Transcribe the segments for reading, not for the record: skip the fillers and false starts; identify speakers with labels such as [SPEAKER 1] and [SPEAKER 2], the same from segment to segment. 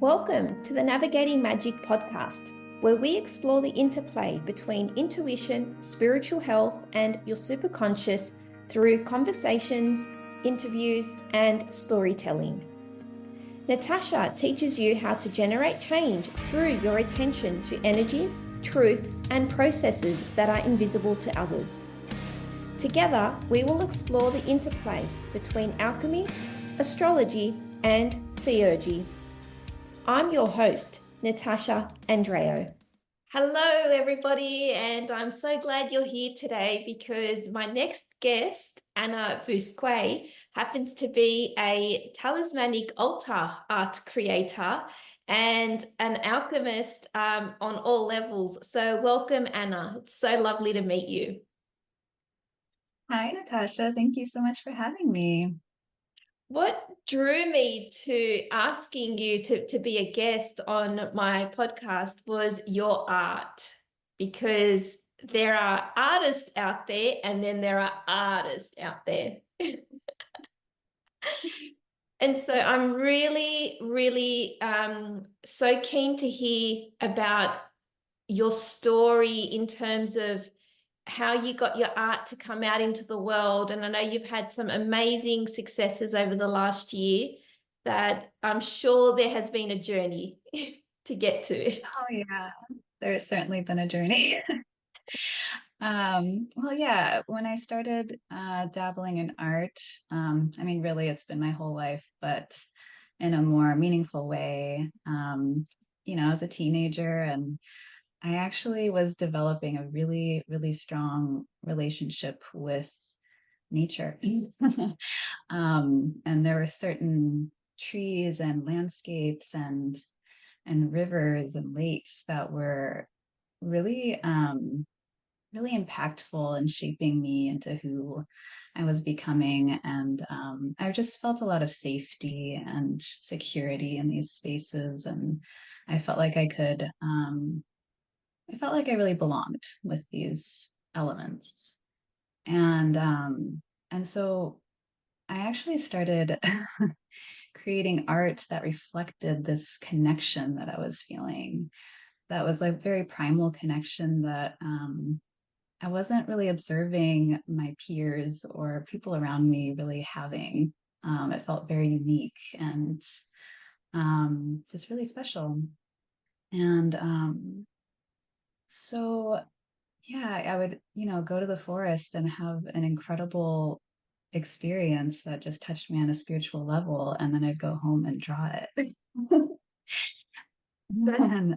[SPEAKER 1] Welcome to the Navigating Magick podcast, where we explore the interplay between intuition, spiritual health, and your superconscious through conversations, interviews, and storytelling. Natasha teaches you how to generate change through your attention to energies, truths, and processes that are invisible to others. Together, we will explore the interplay between alchemy, astrology, and theurgy. I'm your host, Natasha Andreo. Hello, everybody, and I'm so glad you're here today because my next guest, Anna Bousquet, happens to be a talismanic altar art creator and an alchemist on all levels. So welcome, Anna. It's so lovely to meet you.
[SPEAKER 2] Hi, Natasha. Thank you so much for having me.
[SPEAKER 1] What drew me to asking you to be a guest on my podcast was your art, because there are artists out there and then there are artists out there. And so I'm really so keen to hear about your story in terms of how you got your art to come out into the world. And I know you've had some amazing successes over the last year that I'm sure there has been a journey to get to.
[SPEAKER 2] Oh, yeah, there's certainly been a journey. Well, yeah, when I started dabbling in art, really, it's been my whole life, but in a more meaningful way, as a teenager, and I actually was developing a really strong relationship with nature. And there were certain trees and landscapes and rivers and lakes that were really really impactful in shaping me into who I was becoming. And I just felt a lot of safety and security in these spaces. And I felt like I felt like I really belonged with these elements. And so I actually started creating art that reflected this connection that I was feeling. That was a very primal connection that I wasn't really observing my peers or people around me really having. It felt very unique and just really special. And so, yeah, I would, go to the forest and have an incredible experience that just touched me on a spiritual level, and then I'd go home and draw it.
[SPEAKER 1] That's
[SPEAKER 2] And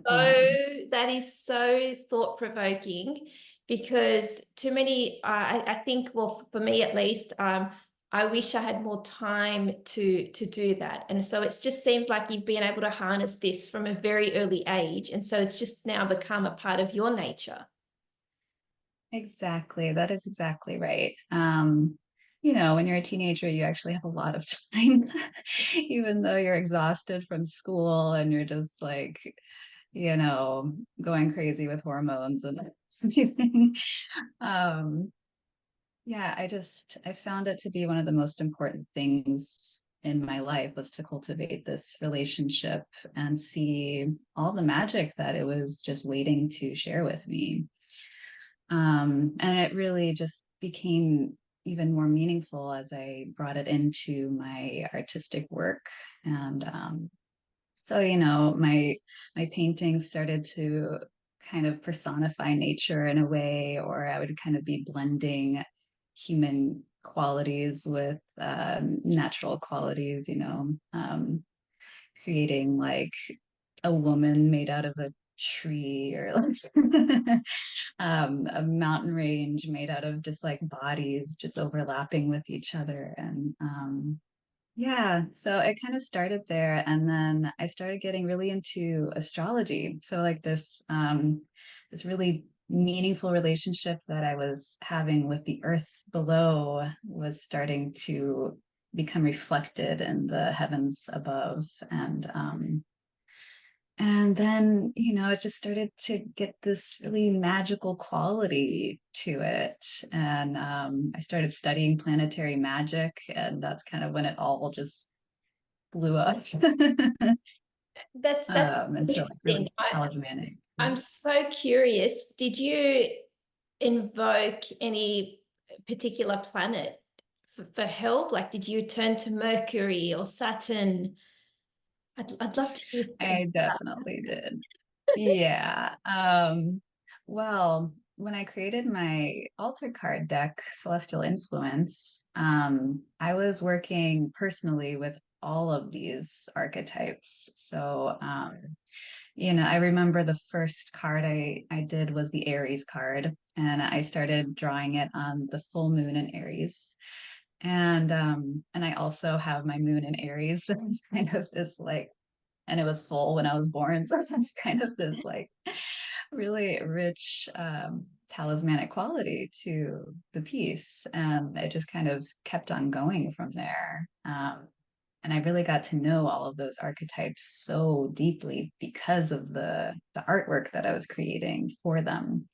[SPEAKER 1] that is so thought-provoking, because too many, I think, well, for me at least, I wish I had more time to do that. And so it just seems like you've been able to harness this from a very early age. And so it's just now become a part of your nature.
[SPEAKER 2] exactly, that is exactly right. When you're a teenager, you actually have a lot of time, even though you're exhausted from school and you're just like, going crazy with hormones and everything. Um, yeah, I found it to be one of the most important things in my life was to cultivate this relationship and see all the magic that it was just waiting to share with me. And it really just became even more meaningful as I brought it into my artistic work. And so, my paintings started to kind of personify nature in a way, or I would kind of be blending human qualities with natural qualities, creating like a woman made out of a tree or like a mountain range made out of just like bodies just overlapping with each other. And yeah, so I kind of started there, and then I started getting really into astrology. So like this really meaningful relationship that I was having with the earth below was starting to become reflected in the heavens above. And then, it just started to get this really magical quality to it. And I started studying planetary magic, and that's kind of when it all just blew up.
[SPEAKER 1] That's
[SPEAKER 2] into like
[SPEAKER 1] interesting.
[SPEAKER 2] really talismanic.
[SPEAKER 1] I'm so curious. Did you invoke any particular planet for help? Like, did you turn to Mercury or Saturn? I'd love to hear
[SPEAKER 2] I definitely did. Yeah. Well, when I created my altar card deck, Celestial Influence, I was working personally with all of these archetypes. So, I remember the first card I did was the Aries card, and I started drawing it on the full moon in Aries. And I also have my moon in Aries. So it's kind of this like, and it was full when I was born. So it's kind of this like really rich talismanic quality to the piece. And it just kind of kept on going from there. And I really got to know all of those archetypes so deeply because of the artwork that I was creating for them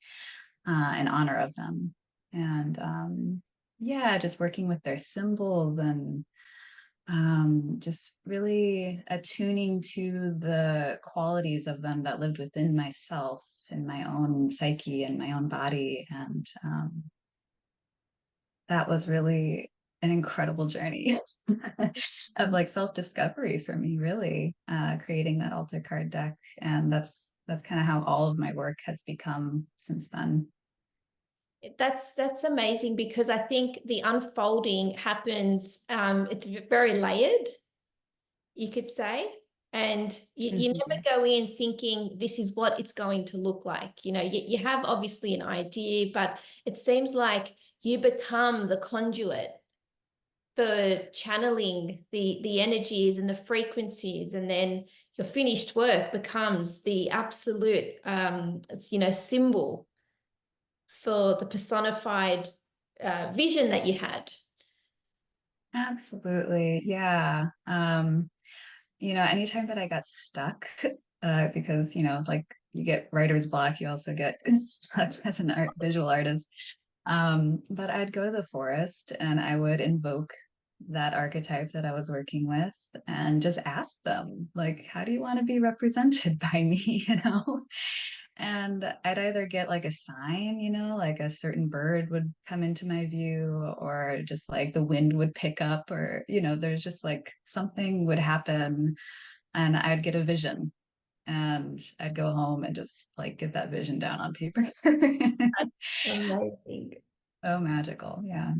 [SPEAKER 2] in honor of them. And yeah, just working with their symbols and just really attuning to the qualities of them that lived within myself in my own psyche and my own body. And that was really an incredible journey of like self-discovery for me, really, creating that altar card deck. And that's kind of how all of my work has become since then.
[SPEAKER 1] That's amazing because I think the unfolding happens, it's very layered, you could say. And you never
[SPEAKER 2] Mhm.
[SPEAKER 1] go in thinking this is what it's going to look like. You have obviously an idea, but it seems like you become the conduit for channeling the energies and the frequencies, and then your finished work becomes the absolute symbol for the personified vision that you had.
[SPEAKER 2] Absolutely. Yeah. Anytime that I got stuck, because, like you get writer's block, you also get stuck as an visual artist. But I'd go to the forest and I would invoke that archetype that I was working with and just ask them, like, how do you want to be represented by me, And I'd either get like a sign, like a certain bird would come into my view, or just like the wind would pick up, or, there's just like something would happen and I'd get a vision and I'd go home and just like get that vision down on paper.
[SPEAKER 1] That's amazing.
[SPEAKER 2] So magical. Yeah.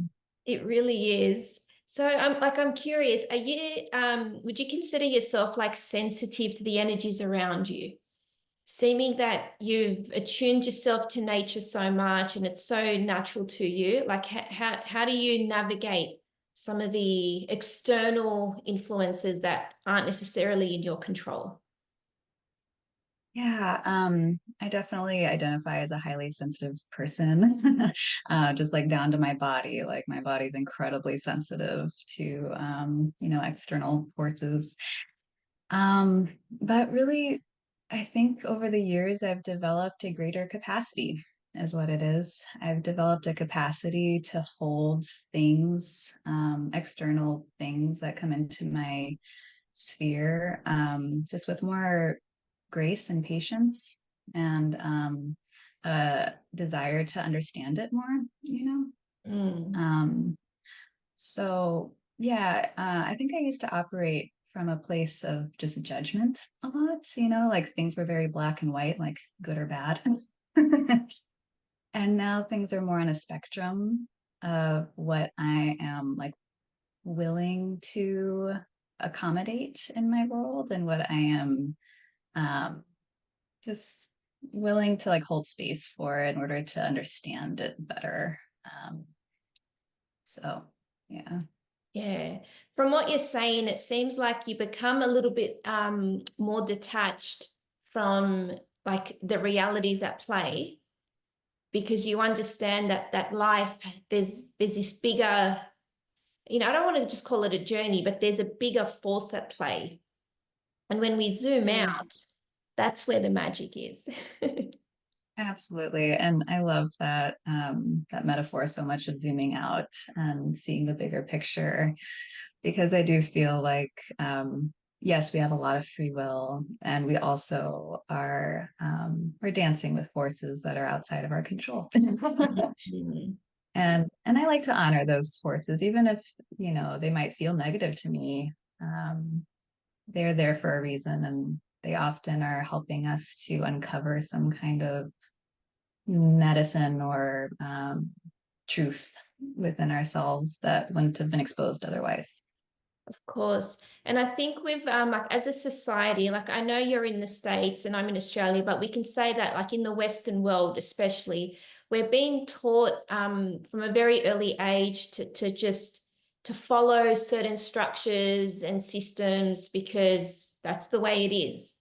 [SPEAKER 1] It really is. So I'm curious, would you consider yourself like sensitive to the energies around you? Seeming that you've attuned yourself to nature so much and it's so natural to you, like how do you navigate some of the external influences that aren't necessarily in your control?
[SPEAKER 2] Yeah, I definitely identify as a highly sensitive person, just like down to my body. Like my body's incredibly sensitive to, external forces. But really, I think over the years, I've developed a greater capacity, is what it is. I've developed a capacity to hold things, external things that come into my sphere, just with more grace and patience and a desire to understand it more.
[SPEAKER 1] Mm.
[SPEAKER 2] Um, so yeah, I think I used to operate from a place of just judgment a lot, like things were very black and white, like good or bad. And now things are more on a spectrum of what I am like willing to accommodate in my world and what I am um, just willing to like hold space for in order to understand it better. Um, so yeah.
[SPEAKER 1] Yeah. From what you're saying, it seems like you become a little bit more detached from like the realities at play because you understand that life, there's this bigger, I don't want to just call it a journey, but there's a bigger force at play. And when we zoom
[SPEAKER 2] Mm,
[SPEAKER 1] out, that's where the magic is.
[SPEAKER 2] absolutely. And I love that metaphor so much of zooming out and seeing the bigger picture because I do feel like yes, we have a lot of free will, and we also are we're dancing with forces that are outside of our control.
[SPEAKER 1] Mm.
[SPEAKER 2] And I like to honor those forces, even if, you know, they might feel negative to me. Um, they're there for a reason, and they often are helping us to uncover some kind of medicine or truth within ourselves that wouldn't have been exposed otherwise.
[SPEAKER 1] Of course. And I think we've like as a society, like I know you're in the States and I'm in Australia, but we can say that like in the Western world, especially, we're being taught from a very early age to just to follow certain structures and systems because that's the way it is.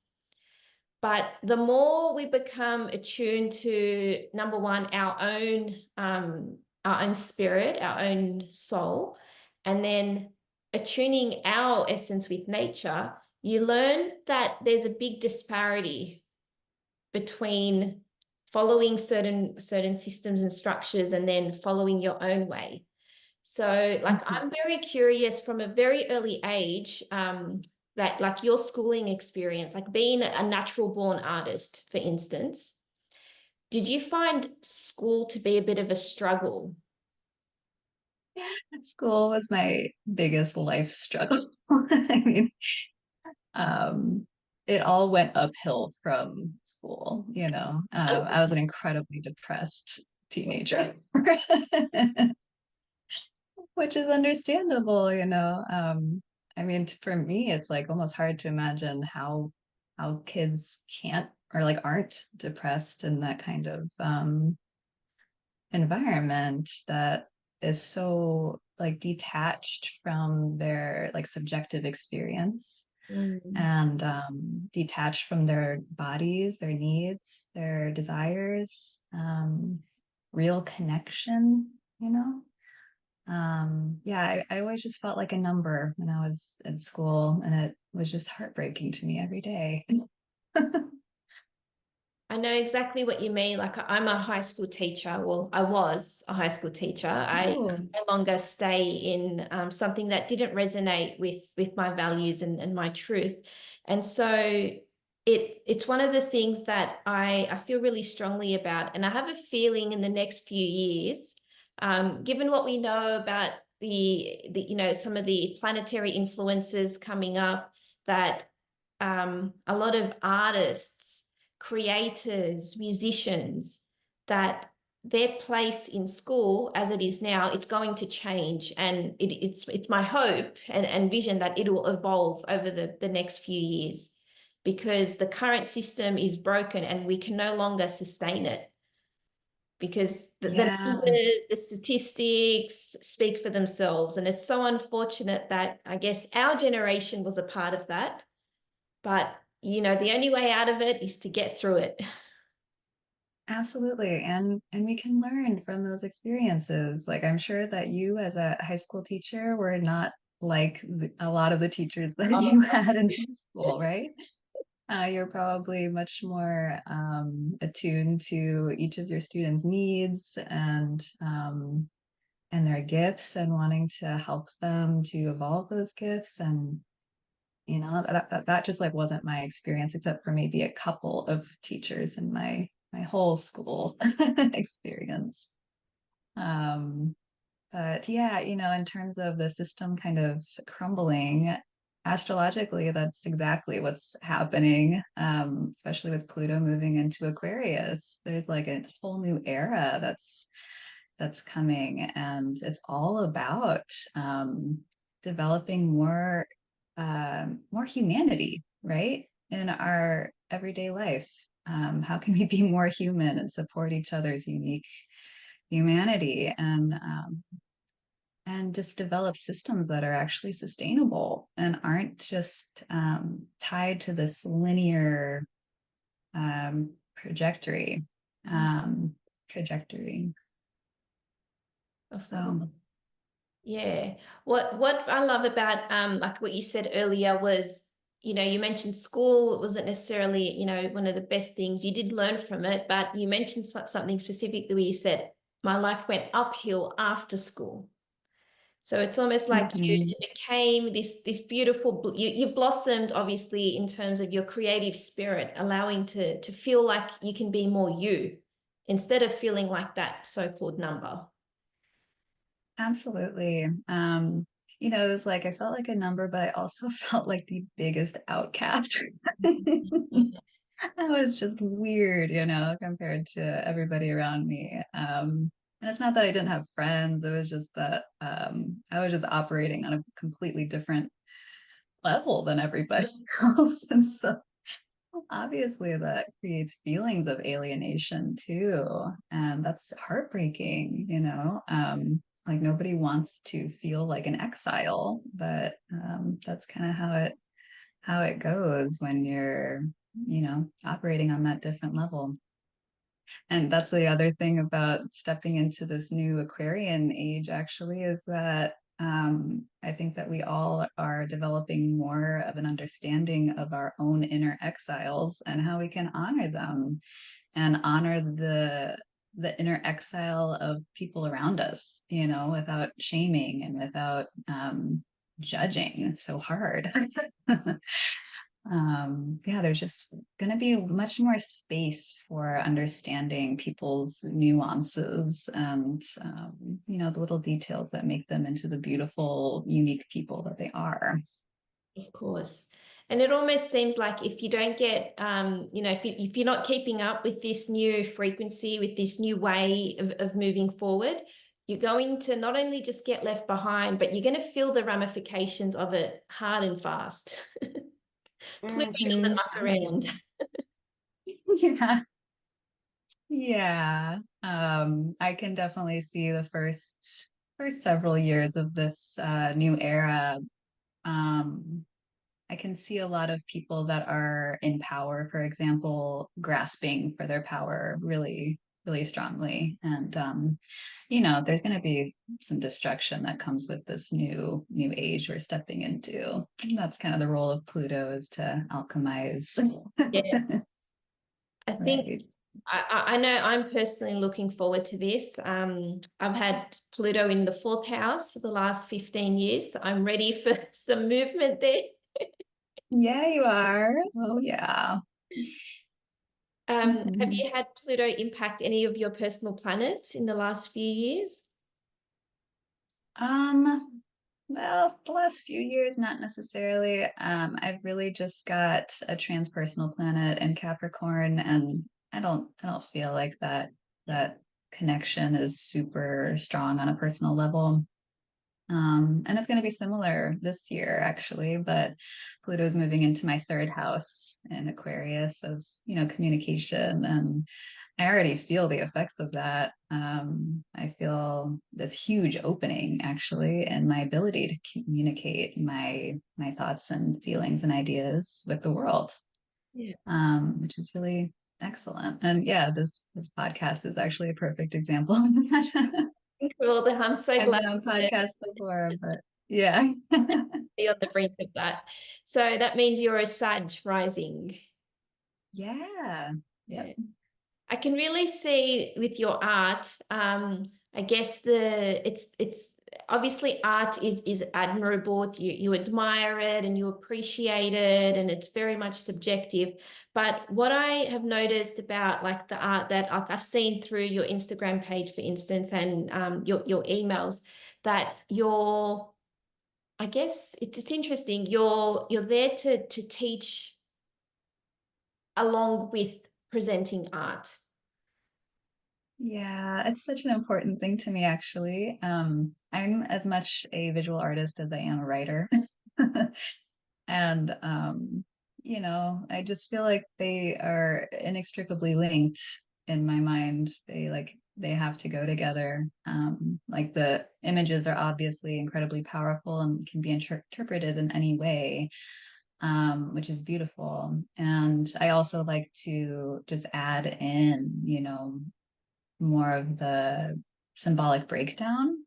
[SPEAKER 1] But the more we become attuned to number one, our own spirit, our own soul, and then attuning our essence with nature, you learn that there's a big disparity between following certain systems and structures and then following your own way. So, like, I'm very curious from a very early age, that like your schooling experience, like being a natural born artist, for instance, did you find school to be a bit of a struggle?
[SPEAKER 2] School was my biggest life struggle. I mean, um, it all went uphill from school, you know. I was an incredibly depressed teenager, which is understandable, you know. I mean, for me, it's like almost hard to imagine how kids can't or like aren't depressed in that kind of environment that is so like detached from their like subjective experience
[SPEAKER 1] Mm.
[SPEAKER 2] and detached from their bodies, their needs, their desires, real connection, you know? Yeah, I always just felt like a number when I was in school, and it was just heartbreaking to me every day.
[SPEAKER 1] I know exactly what you mean. Like I'm a high school teacher. Well, I was a high school teacher. I
[SPEAKER 2] Oh,
[SPEAKER 1] no longer stay in something that didn't resonate with my values and my truth. And so it's one of the things that I feel really strongly about. And I have a feeling in the next few years, given what we know about the you know some of the planetary influences coming up, that a lot of artists, creators, musicians, that their place in school as it is now, it's going to change. And it's my hope and vision that it will evolve over the next few years because the current system is broken and we can no longer sustain it because the
[SPEAKER 2] yeah.
[SPEAKER 1] numbers, the statistics speak for themselves. And it's so unfortunate that I guess our generation was a part of that. But, you know, the only way out of it is to get through it.
[SPEAKER 2] Absolutely. And we can learn from those experiences. Like I'm sure that you as a high school teacher were not like a lot of the teachers that you had in high school, right? You're probably much more attuned to each of your students' needs and their gifts and wanting to help them to evolve those gifts. And you know, that just like wasn't my experience, except for maybe a couple of teachers in my whole school experience. Um, but yeah, you know, in terms of the system kind of crumbling, astrologically, that's exactly what's happening, especially with Pluto moving into Aquarius. There's like a whole new era that's coming, and it's all about developing more humanity, right, in our everyday life. How can we be more human and support each other's unique humanity and just develop systems that are actually sustainable and aren't just tied to this linear trajectory um, trajectory. So
[SPEAKER 1] Yeah. What I love about like what you said earlier was, you know, you mentioned school wasn't necessarily, you know, one of the best things. You did learn from it, but you mentioned something specifically where you said, my life went uphill after school. So it's almost like you
[SPEAKER 2] Mhm.
[SPEAKER 1] became this beautiful, you blossomed obviously in terms of your creative spirit, allowing to feel like you can be more you instead of feeling like that so-called number.
[SPEAKER 2] Absolutely. It was like I felt like a number, but I also felt like the biggest outcast. That was just weird, compared to everybody around me. And it's not that I didn't have friends, it was just that I was just operating on a completely different level than everybody else. And so obviously that creates feelings of alienation too. And that's heartbreaking. Like nobody wants to feel like an exile, but that's kind of how it goes when you're operating on that different level. And that's the other thing about stepping into this new Aquarian age, actually, is that I think that we all are developing more of an understanding of our own inner exiles and how we can honor them and honor the inner exile of people around us, without shaming and without judging so hard. Yeah, there's just going to be much more space for understanding people's nuances and, the little details that make them into the beautiful, unique people that they are.
[SPEAKER 1] Of course. And it almost seems like if you don't get, if you're not keeping up with this new frequency, with this new way of moving forward, you're going to not only just get left behind, but you're going to feel the ramifications of it hard and fast. Pluto doesn't
[SPEAKER 2] Mhm.
[SPEAKER 1] muck around.
[SPEAKER 2] Yeah. Yeah. I can definitely see the first several years of this new era. Um, I can see a lot of people that are in power, for example, grasping for their power really, really strongly. And there's going to be some destruction that comes with this new age we're stepping into. And that's kind of the role of Pluto, is to alchemize.
[SPEAKER 1] Yeah. I think
[SPEAKER 2] Right.
[SPEAKER 1] I know I'm personally looking forward to this. I've had Pluto in the fourth house for the last 15 years, so I'm ready for some movement there.
[SPEAKER 2] Yeah, you are. Oh, yeah.
[SPEAKER 1] Have
[SPEAKER 2] Mhm.
[SPEAKER 1] you had Pluto impact any of your personal planets in the last few years?
[SPEAKER 2] Well, the last few years, not necessarily. I've really just got a transpersonal planet in Capricorn, and I don't feel like that connection is super strong on a personal level. And it's going to be similar this year, actually, but Pluto's moving into my third house in Aquarius of, communication. And I already feel the effects of that. I feel this huge opening, actually, in my ability to communicate my thoughts and feelings and ideas with the world,
[SPEAKER 1] Yeah.
[SPEAKER 2] which is really excellent. And yeah, this podcast is actually a perfect example of that.
[SPEAKER 1] Well, I'm so
[SPEAKER 2] I've
[SPEAKER 1] glad
[SPEAKER 2] been on
[SPEAKER 1] to
[SPEAKER 2] podcasts before, but yeah.
[SPEAKER 1] be on the brink of that. So that means you're a Sag rising.
[SPEAKER 2] Yeah.
[SPEAKER 1] Yeah.
[SPEAKER 2] Yep.
[SPEAKER 1] I can really see with your art, I guess it's obviously art is admirable. You admire it and you appreciate it, and it's very much subjective. But what I have noticed about like the art that I've seen through your Instagram page, for instance, and your emails, that you're, I guess it's interesting. You're there to teach along with presenting art.
[SPEAKER 2] Yeah, it's such an important thing to me, actually. I'm as much a visual artist as I am a writer. And I just feel like they are inextricably linked in my mind. They have to go together. Like the images are obviously incredibly powerful and can be interpreted in any way, which is beautiful. And I also like to just add in, more of the symbolic breakdown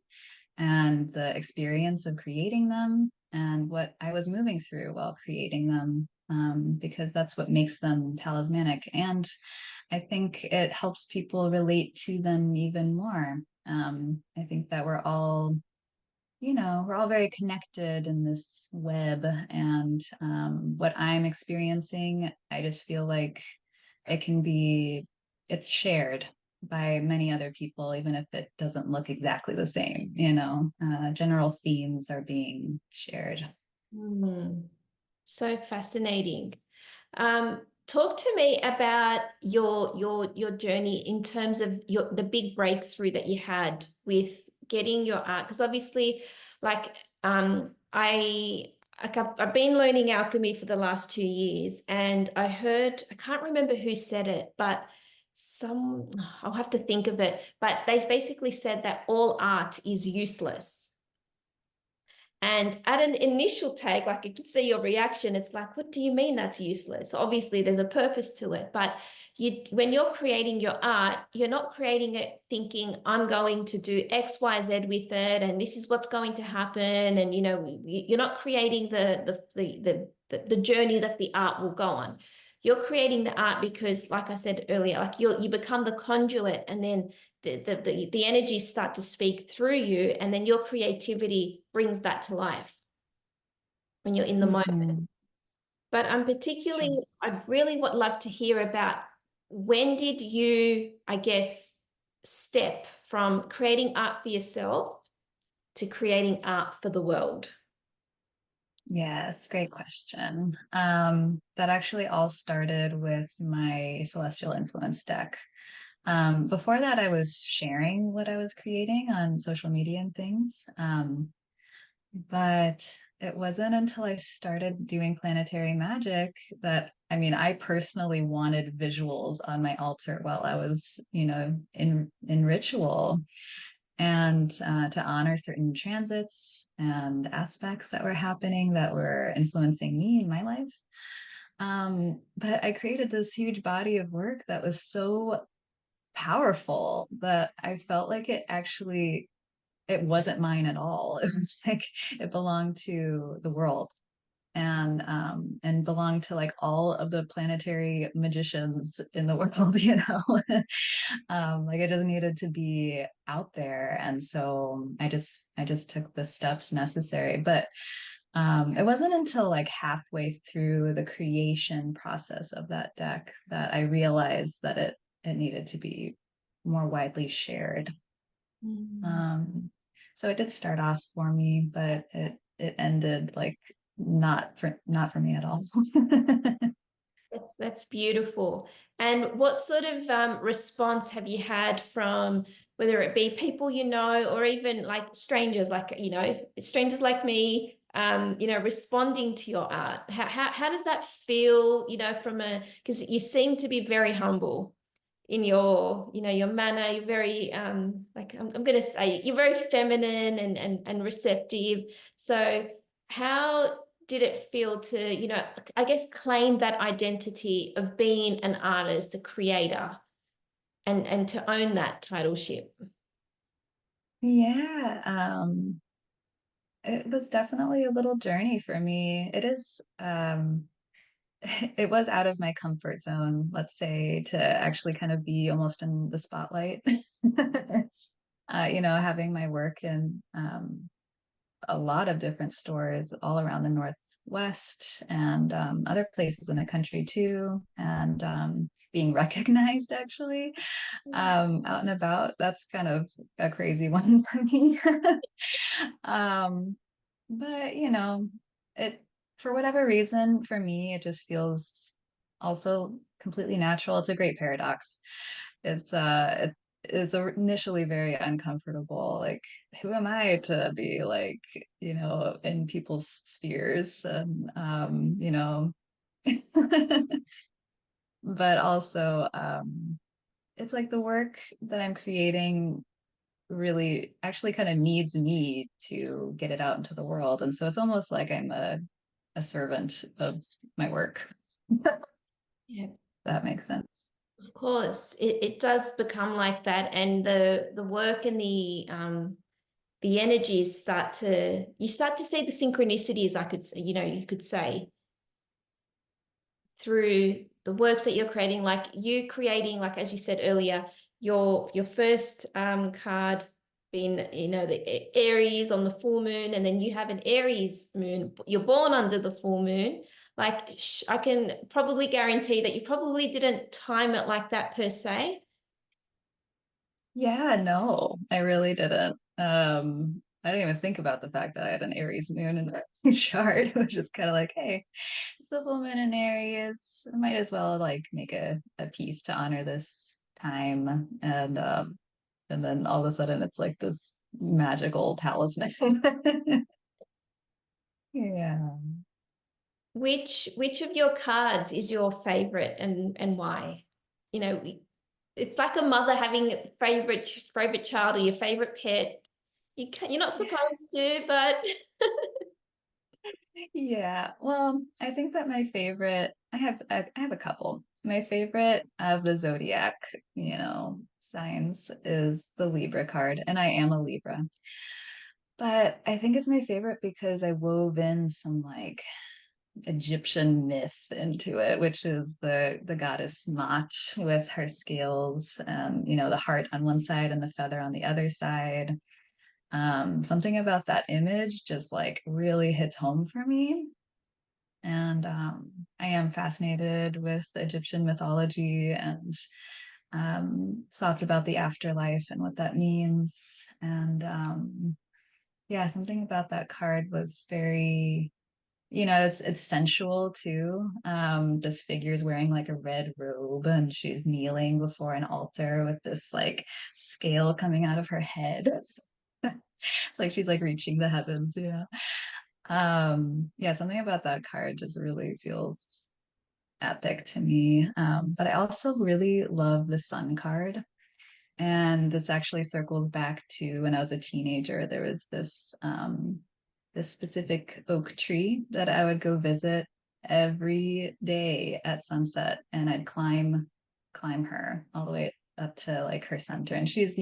[SPEAKER 2] and the experience of creating them and what I was moving through while creating them, because that's what makes them talismanic. And I think it helps people relate to them even more. I think that we're all we're all very connected in this web, and what I'm experiencing, I just feel like it can be, it's shared by many other people, even if it doesn't look exactly the same, general themes are being shared.
[SPEAKER 1] Mm, so fascinating. Talk to me about your journey in terms of the big breakthrough that you had with getting your art, because obviously, like I've been learning alchemy for the last 2 years, and I can't remember who said it, but some I'll have to think of it, but they basically said that all art is useless. And at an initial take, like you can see your reaction, it's like, what do you mean that's useless? Obviously, there's a purpose to it. But when you're creating your art, you're not creating it thinking, I'm going to do X, Y, Z with it, and this is what's going to happen. And you're not creating the journey that the art will go on. You're creating the art because, like I said earlier, like you become the conduit, and then the energies start to speak through you, and then your creativity brings that to life when you're in the moment.
[SPEAKER 2] Mhm.
[SPEAKER 1] But
[SPEAKER 2] Sure.
[SPEAKER 1] I really would love to hear about, when did you, I guess, step from creating art for yourself to creating art for the world?
[SPEAKER 2] Yes, great question. That actually all started with my Celestial Influence deck. Before that, I was sharing what I was creating on social media and things. But it wasn't until I started doing planetary magic that, I mean, I personally wanted visuals on my altar while I was, in ritual, and to honor certain transits and aspects that were happening that were influencing me in my life. But I created this huge body of work that was so powerful that I felt like it wasn't mine at all. It was like it belonged to the world, and belonged to like all of the planetary magicians in the world, like it just needed to be out there. And so I just took the steps necessary. But it wasn't until like halfway through the creation process of that deck that I realized that it needed to be more widely shared.
[SPEAKER 1] Mm.
[SPEAKER 2] So it did start off for me, but it ended like not for me at all.
[SPEAKER 1] That's beautiful. And what sort of response have you had from, whether it be people you know, or even like strangers, like strangers like me, responding to your art? How does that feel? From because you seem to be very humble in your manner. You're very like I'm gonna say you're very feminine and receptive. So how did it feel to, I guess, claim that identity of being an artist, a creator, and to own that titleship?
[SPEAKER 2] Yeah, it was definitely a little journey for me. It was out of my comfort zone, let's say, to actually kind of be almost in the spotlight. Having my work in a lot of different stores all around the Northwest, and other places in the country too, and being recognized actually out and about. That's kind of a crazy one for me. um, but it for whatever reason, for me, it just feels also completely natural. It's a great paradox. It is initially very uncomfortable. Like, who am I to be like, in people's spheres, and but also it's like the work that I'm creating really actually kind of needs me to get it out into the world. And so it's almost like I'm a servant of my work.
[SPEAKER 1] Yeah,
[SPEAKER 2] That makes sense.
[SPEAKER 1] of course. It does become like that, and the work and the energies you start to see the synchronicities, I could say, you could say, through the works that you're creating, like you creating, like as you said earlier, your first card. being, the Aries on the full moon, and then you have an Aries moon. You're born under the full moon. Like, I can probably guarantee that you probably didn't time it like that per se.
[SPEAKER 2] Yeah, no, I really didn't. I didn't even think about the fact that I had an Aries moon in the chart. It was just kind of like, hey, it's the full moon in Aries. I might as well like make a piece to honor this time. And then all of a sudden it's like this magical talisman. Yeah.
[SPEAKER 1] Which of your cards is your favorite, and why? You know, it's like a mother having a favorite child or your favorite pet. You're not supposed to, but
[SPEAKER 2] Yeah. Well, I think that my favorite, I have a couple. My favorite of the zodiac, signs is the Libra card, and I am a Libra. But I think it's my favorite because I wove in some like Egyptian myth into it, which is the goddess Maat with her scales and the heart on one side and the feather on the other side. Something about that image just like really hits home for me. And I am fascinated with Egyptian mythology and thoughts about the afterlife and what that means. And yeah, something about that card was very, it's sensual too. This figure is wearing like a red robe and she's kneeling before an altar with this like scale coming out of her head. It's like she's like reaching the heavens, yeah. Yeah, something about that card just really feels epic to me. But I also really love the sun card. And this actually circles back to when I was a teenager. There was this specific oak tree that I would go visit every day at sunset, and I'd climb her all the way up to like her center. And she's,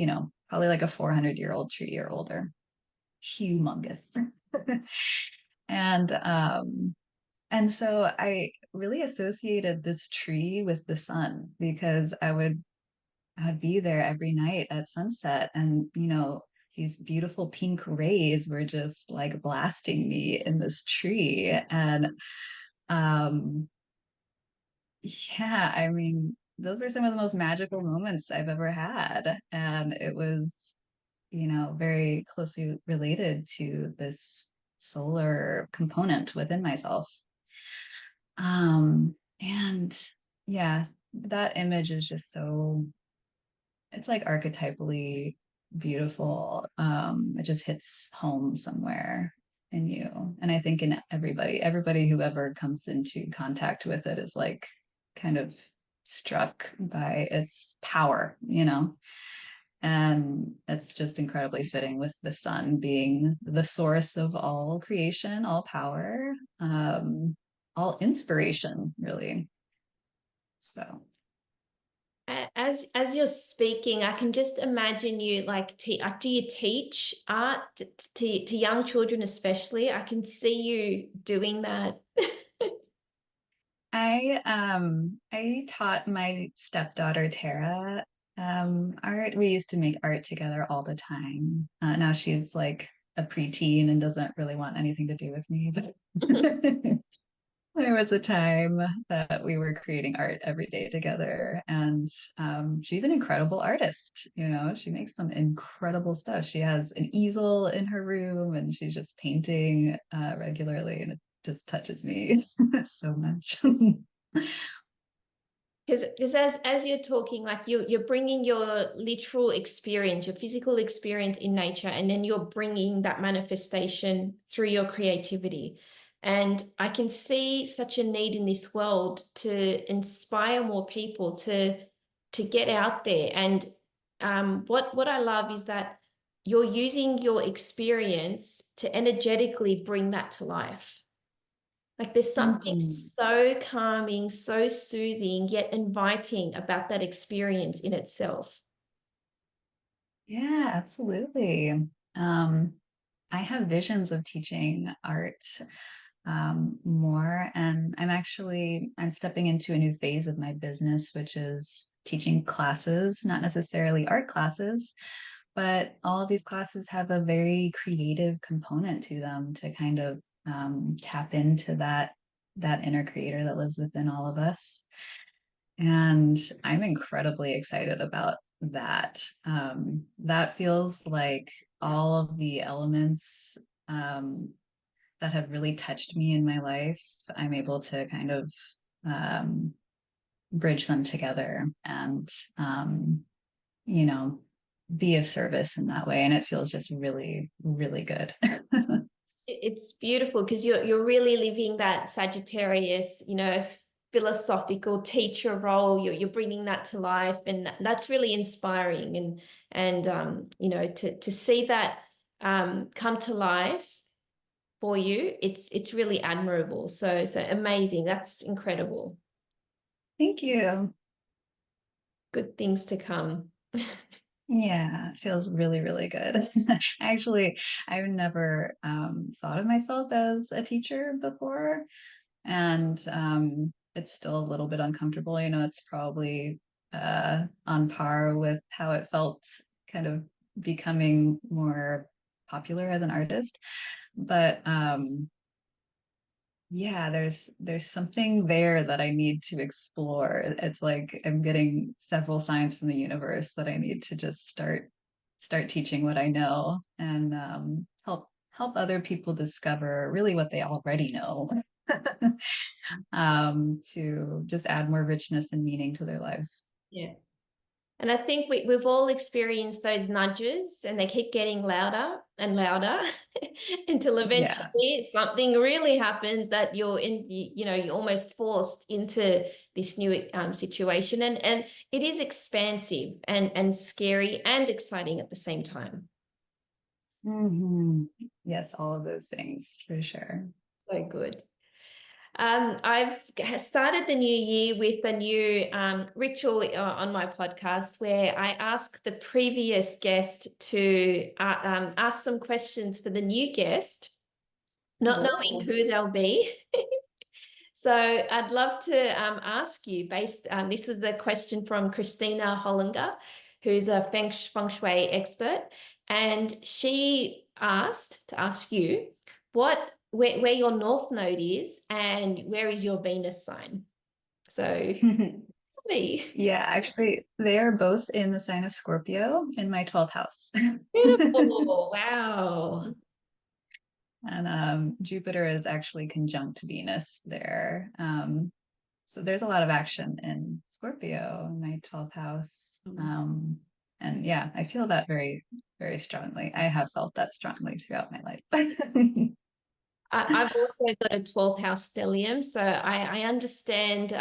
[SPEAKER 2] probably like a 400-year-old tree or older, humongous. And and so I really associated this tree with the sun because I would be there every night at sunset and these beautiful pink rays were just like blasting me in this tree. And um yeah, I mean, those were some of the most magical moments I've ever had. And it was, very closely related to this solar component within myself. And yeah, that image is just so, it's like archetypally beautiful. It just hits home somewhere in you. And I think in everybody who ever comes into contact with it is like kind of struck by its power. And it's just incredibly fitting with the sun being the source of all creation, all power, all inspiration, really. So,
[SPEAKER 1] as you're speaking, I can just imagine you like do you teach art to young children especially? I can see you doing that.
[SPEAKER 2] I taught my stepdaughter Tara art. We used to make art together all the time. Now she's like a preteen and doesn't really want anything to do with me, but there was a time that we were creating art every day together, and she's an incredible artist. She makes some incredible stuff. She has an easel in her room, and she's just painting regularly, and it just touches me so much.
[SPEAKER 1] Because as you're talking, like you're bringing your literal experience, your physical experience in nature, and then you're bringing that manifestation through your creativity. And I can see such a need in this world to inspire more people to get out there. And what I love is that you're using your experience to energetically bring that to life. Like there's something
[SPEAKER 2] Mhm.
[SPEAKER 1] so calming, so soothing, yet inviting about that experience in itself.
[SPEAKER 2] Yeah, absolutely. Um, I have visions of teaching art more, and I'm stepping into a new phase of my business, which is teaching classes, not necessarily art classes, but all of these classes have a very creative component to them to kind of tap into that inner creator that lives within all of us. And I'm incredibly excited about that. That feels like all of the elements um, that have really touched me in my life, I'm able to kind of um, bridge them together and, you know, be of service in that way. And it feels just really, really good.
[SPEAKER 1] It's beautiful because you're really living that Sagittarius, philosophical teacher role. You're bringing that to life, and that's really inspiring. And to see that come to life for you, it's really admirable. So amazing. That's incredible.
[SPEAKER 2] Thank you.
[SPEAKER 1] Good things to come.
[SPEAKER 2] Yeah, it feels really, really good. Actually, I've never thought of myself as a teacher before, and it's still a little bit uncomfortable. You know, it's probably on par with how it felt kind of becoming more popular as an artist. But yeah, there's something there that I need to explore. It's like I'm getting several signs from the universe that I need to just start teaching what I know and help other people discover really what they already know. To just add more richness and meaning to their lives.
[SPEAKER 1] Yeah. And I think we've all experienced those nudges, and they keep getting louder and louder until
[SPEAKER 2] Yeah.
[SPEAKER 1] eventually something really happens that you're almost forced into this new situation. And it is expansive and scary and exciting at the same time.
[SPEAKER 2] Hmm. Yes, all of those things for sure.
[SPEAKER 1] So good. I've started the new year with a new ritual on my podcast where I ask the previous guest to ask some questions for the new guest, not knowing
[SPEAKER 2] Whoa.
[SPEAKER 1] who they'll be. So I'd love to ask you this was the question from Christina Hollinger, who's a feng shui expert, and she asked to ask you where your north node is and where is your Venus sign. So me.
[SPEAKER 2] Yeah, actually, they are both in the sign of Scorpio in my 12th house.
[SPEAKER 1] Beautiful. Wow.
[SPEAKER 2] And Jupiter is actually conjunct Venus there. So there's a lot of action in Scorpio in my 12th house. And yeah, I feel that very, very strongly. I have felt that strongly throughout my life.
[SPEAKER 1] I've also got a 12th house stellium, so I understand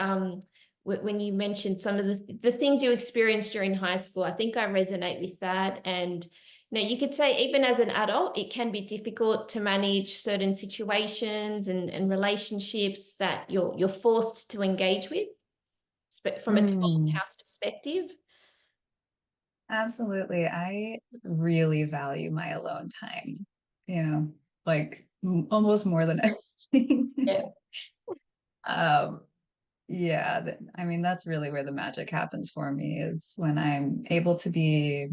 [SPEAKER 1] when you mentioned some of the things you experienced during high school. I think I resonate with that. And you could say even as an adult, it can be difficult to manage certain situations and relationships that you're forced to engage with from a 12th
[SPEAKER 2] Mm,
[SPEAKER 1] house perspective.
[SPEAKER 2] absolutely. I really value my alone time, you know, like almost more than anything.
[SPEAKER 1] Yeah.
[SPEAKER 2] um, Yeah, I mean, that's really where the magic happens for me is when I'm able to be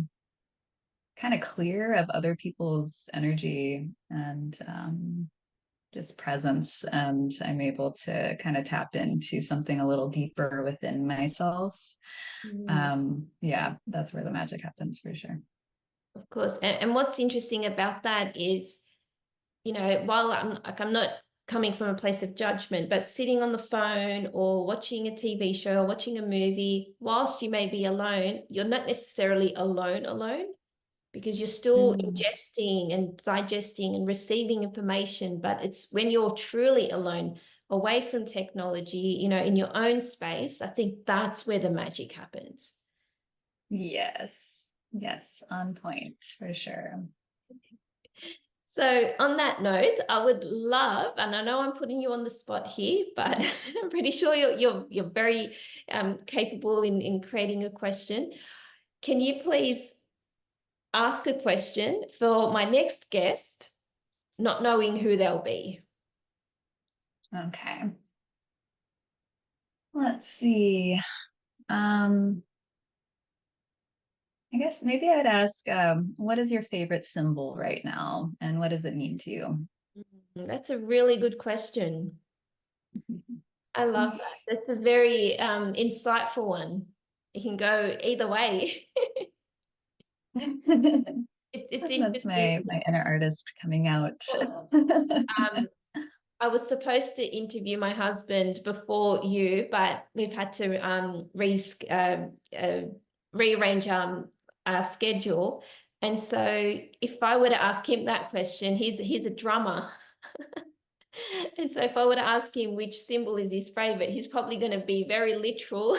[SPEAKER 2] kind of clear of other people's energy and just presence. And I'm able to kind of tap into something a little deeper within myself.
[SPEAKER 1] Mm.
[SPEAKER 2] Yeah, that's where the magic happens for sure.
[SPEAKER 1] Of course. And what's interesting about that is, while I'm not coming from a place of judgment, but sitting on the phone or watching a TV show or watching a movie, whilst you may be alone, you're not necessarily alone, because you're still
[SPEAKER 2] Mm.
[SPEAKER 1] ingesting and digesting and receiving information. But it's when you're truly alone, away from technology, in your own space, I think that's where the magic happens.
[SPEAKER 2] Yes, yes, on point for sure.
[SPEAKER 1] So on that note, I would love, and I know I'm putting you on the spot here, but I'm pretty sure you're very capable in creating a question. Can you please ask a question for my next guest, not knowing who they'll be?
[SPEAKER 2] Okay, let's see. Um, I guess maybe I'd ask, what is your favorite symbol right now, and what does it mean to you?
[SPEAKER 1] That's a really good question. I love that. That's a very insightful one. It can go either way. It's
[SPEAKER 2] That's
[SPEAKER 1] interesting.
[SPEAKER 2] my inner artist coming out.
[SPEAKER 1] Um, I was supposed to interview my husband before you, but we've had to rearrange our schedule. And so if I were to ask him that question, he's a drummer. And so if I were to ask him which symbol is his favorite, he's probably going to be very literal.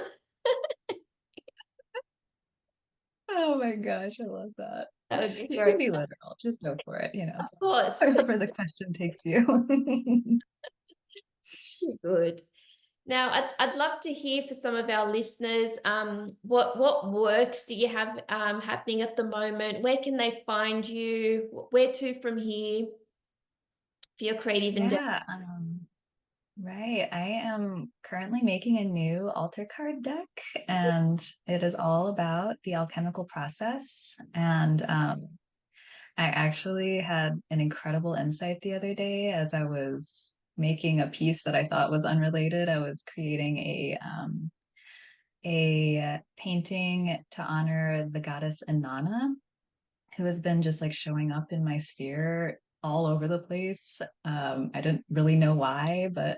[SPEAKER 2] Oh my gosh, I love that.
[SPEAKER 1] That would be
[SPEAKER 2] You
[SPEAKER 1] very
[SPEAKER 2] can be literal. Just go for it,
[SPEAKER 1] Of course.
[SPEAKER 2] wherever the question takes you.
[SPEAKER 1] Good. Now, I'd love to hear for some of our listeners, what works do you have happening at the moment? Where can they find you? Where to from here for your creative endeavor?
[SPEAKER 2] Yeah, right. I am currently making a new altar card deck, and it is all about the alchemical process. And I actually had an incredible insight the other day as I was making a piece that I thought was unrelated. I was creating a painting to honor the goddess Inanna, who has been just like showing up in my sphere all over the place. I didn't really know why, but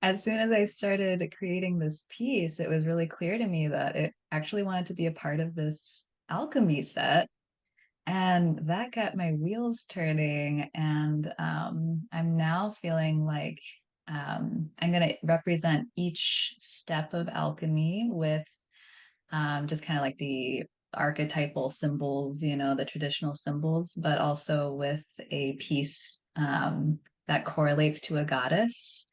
[SPEAKER 2] as soon as I started creating this piece, it was really clear to me that it actually wanted to be a part of this alchemy set. And that got my wheels turning. And I'm now feeling like I'm going to represent each step of alchemy with just kind of like the archetypal symbols, the traditional symbols, but also with a piece that correlates to a goddess,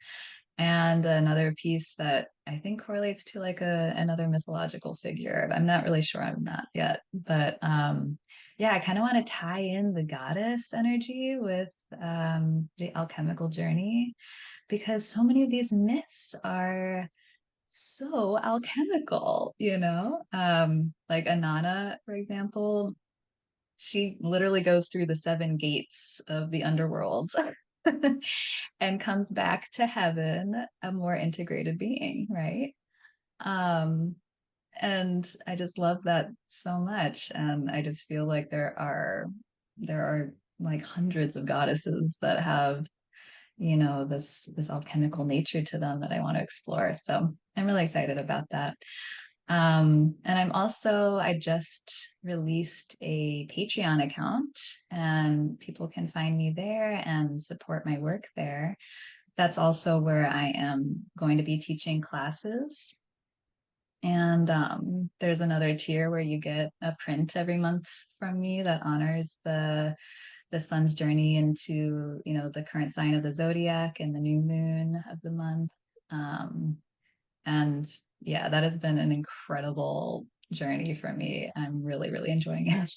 [SPEAKER 2] and another piece that I think correlates to like another mythological figure. I'm not really sure on that yet, but yeah, I kind of want to tie in the goddess energy with the alchemical journey, because so many of these myths are so alchemical, like Anana, for example, she literally goes through the seven gates of the underworld and comes back to heaven a more integrated being, right? Um, and I just love that so much. And I just feel like there are like hundreds of goddesses that have, this alchemical nature to them that I want to explore. So I'm really excited about that. And I just released a Patreon account, and people can find me there and support my work there. That's also where I am going to be teaching classes. And there's another tier where you get a print every month from me that honors the sun's journey into, the current sign of the zodiac and the new moon of the month. Um, and yeah, that has been an incredible journey for me. I'm really, really enjoying it.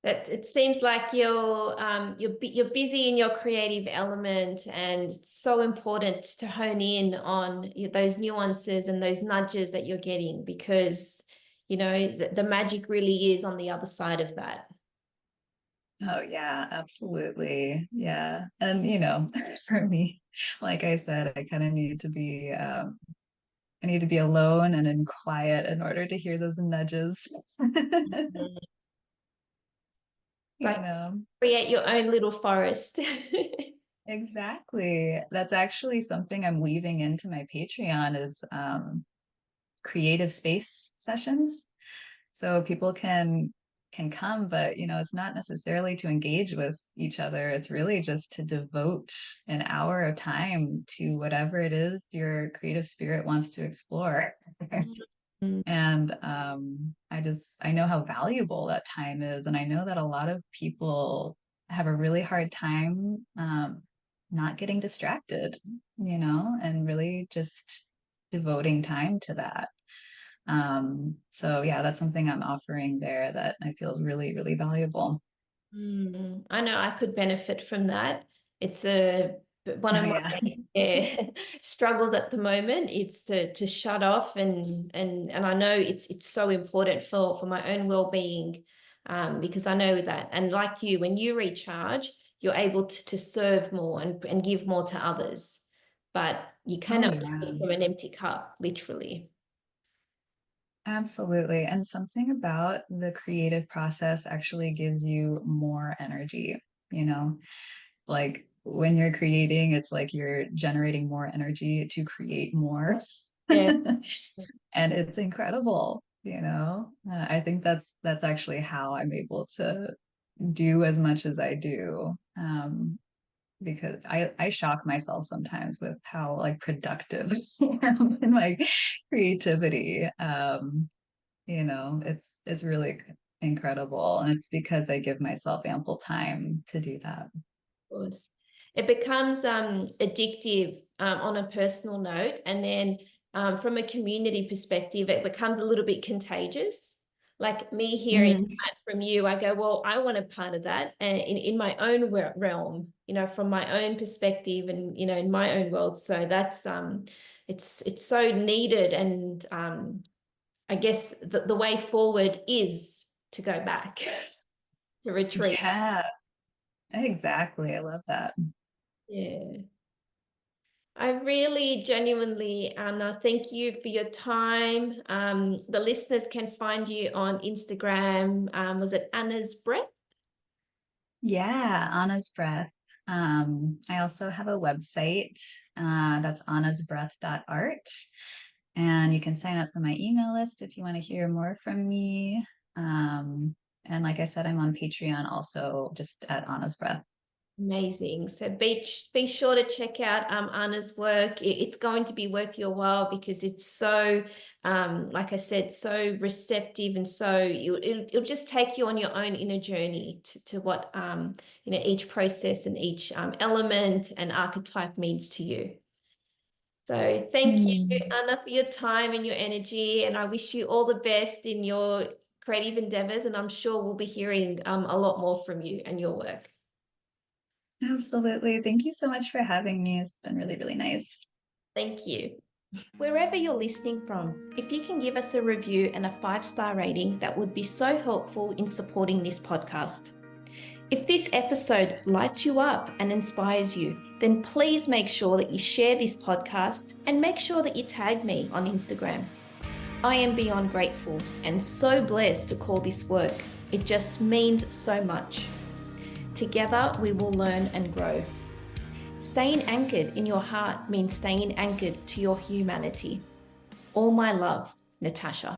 [SPEAKER 1] That it seems like you're busy in your creative element, and it's so important to hone in on those nuances and those nudges that you're getting, because the magic really is on the other side of that.
[SPEAKER 2] Oh yeah, absolutely. Yeah. And for me, like I said, I need to be alone and in quiet in order to hear those nudges.
[SPEAKER 1] Mhm. It's
[SPEAKER 2] You
[SPEAKER 1] like
[SPEAKER 2] know.
[SPEAKER 1] create your own little forest.
[SPEAKER 2] Exactly. That's actually something I'm weaving into my Patreon is creative space sessions. So people can come, but it's not necessarily to engage with each other. It's really just to devote an hour of time to whatever it is your creative spirit wants to explore.
[SPEAKER 1] Mhm.
[SPEAKER 2] And I know how valuable that time is. And I know that a lot of people have a really hard time not getting distracted, and really just devoting time to that. So yeah, that's something I'm offering there that I feel is really, really valuable.
[SPEAKER 1] I know I could benefit from that. It's a But one of
[SPEAKER 2] Oh,
[SPEAKER 1] my
[SPEAKER 2] yeah.
[SPEAKER 1] struggles at the moment is to shut off, and I know it's so important for my own well-being, because I know that, and like you, when you recharge, you're able to serve more and give more to others, but you
[SPEAKER 2] Oh,
[SPEAKER 1] cannot
[SPEAKER 2] yeah.
[SPEAKER 1] give from an empty cup, literally.
[SPEAKER 2] Absolutely. And something about the creative process actually gives you more energy, you know, like when you're creating, it's like you're generating more energy to create more.
[SPEAKER 1] Yeah.
[SPEAKER 2] And it's incredible, you know. I think that's actually how I'm able to do as much as I do. Because I shock myself sometimes with how like productive I am in my creativity. You know, it's really incredible. And it's because I give myself ample time to do that.
[SPEAKER 1] Course. It becomes addictive on a personal note, and then from a community perspective, it becomes a little bit contagious. Like me hearing
[SPEAKER 2] Mm.
[SPEAKER 1] that from you, I go, well, I want a part of that, and in my own realm, from my own perspective, and in my own world. So that's it's so needed, and I guess the way forward is to go back to retreat.
[SPEAKER 2] Yeah, exactly. I love that.
[SPEAKER 1] Yeah. I really genuinely, Anna, thank you for your time. The listeners can find you on Instagram. Was it Anna's Breath?
[SPEAKER 2] Yeah, Anna's Breath. I also have a website that's annasbreath.art. And you can sign up for my email list if you want to hear more from me. And like I said, I'm on Patreon also, just at Anna's Breath.
[SPEAKER 1] Amazing. So be sure to check out Anna's work. It's going to be worth your while because it's so, like I said, so receptive, and so it'll just take you on your own inner journey to what each process and each element and archetype means to you. So thank you,
[SPEAKER 2] Mm.
[SPEAKER 1] Anna, for your time and your energy, and I wish you all the best in your creative endeavors. And I'm sure we'll be hearing a lot more from you and your work.
[SPEAKER 2] Absolutely. Thank you so much for having me. It's been really, really nice.
[SPEAKER 1] Thank you. Wherever you're listening from, if you can give us a review and a 5-star rating, that would be so helpful in supporting this podcast. If this episode lights you up and inspires you, then please make sure that you share this podcast and make sure that you tag me on Instagram. I am beyond grateful and so blessed to call this work. It just means so much. Together, we will learn and grow. Staying anchored in your heart means staying anchored to your humanity. All my love, Natasha.